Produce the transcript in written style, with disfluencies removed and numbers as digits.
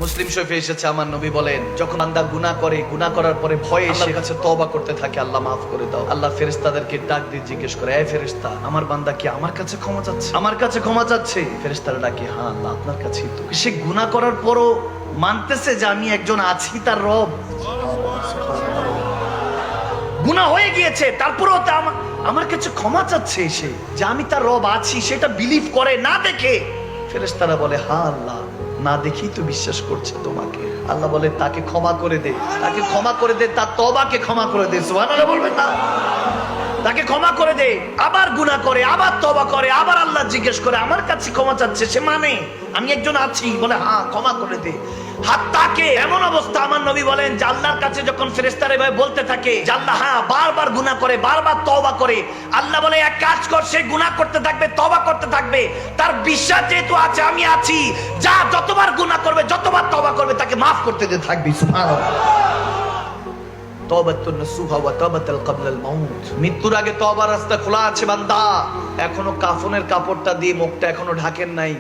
মুসলিম শরীফে এসেছে, আমার নবী বলেন, যখন বান্দা গুনাহ করে, গুনাহ করার পরে ভয়ে আল্লাহর কাছে তওবা করতে থাকে, আল্লাহ মাফ করে দাও, আল্লাহ ফেরেশতাদেরকে ডাক দিয়ে জিজ্ঞেস করে, এই ফেরেশতা, আমার বান্দা কি আমার কাছে ক্ষমা চাচ্ছে? আমার কাছে ক্ষমা চাচ্ছে? ফেরেশতারা ডাকে, হ্যাঁ আল্লাহ আপনার কাছেই তো। সে গুনাহ করার পরও মানতেছে যে আমি একজন আছি তার রব। গুনাহ হয়ে গিয়েছে, তারপরেও তা আমার কাছে ক্ষমা চাচ্ছে সে, যে আমি তার রব আছি, সেটা বিলিভ করে না দেখে। ফেরেশতারা বলে, হ্যাঁ আল্লাহ, না দেখেই তো বিশ্বাস করছে তোমাকে। আল্লাহ বলে, তাকে ক্ষমা করে দে, তাকে ক্ষমা করে দে, তার তওবাকে ক্ষমা করে দে। সুবহানাল্লাহ বলবেন না? তাকে ক্ষমা করে দে। আবার গুনাহ করে, আবার তওবা করে, আবার আল্লাহ জিজ্ঞেস করে, আমার কাছে ক্ষমা চাচ্ছে, সে মানে আমি একজন আছি, বলে হ্যাঁ ক্ষমা করে দে। হাত তাকে এমন অবস্থা, আমার নবী বলেন যে আল্লাহর কাছে যখন ফেরেশতারা এভাবে বলতে থাকে যে আল্লাহ হ্যাঁ বারবার গুনাহ করে, বারবার তওবা করে, আল্লাহ বলে এক কাজ কর, সে গুনাহ করতে থাকবে, তওবা করতে থাকবে, তার বিশ্বাস যেহেতু আছে আমি আছি, যা যতবার গুনাহ করবে, যতবার তওবা করবে, তাকে মাফ করতে দিতে থাকবি। সুবহানাল্লাহ। তওবাতুন নসুহা ওয়া তাওবাতুল ক্বাবলাল মাউত। মৃত্যুর আগে তওবার রাস্তা খোলা আছে বান্দা। এখনো কাফনের কাপড়টা দিয়ে মুখটা এখনো ঢাকেন নাই।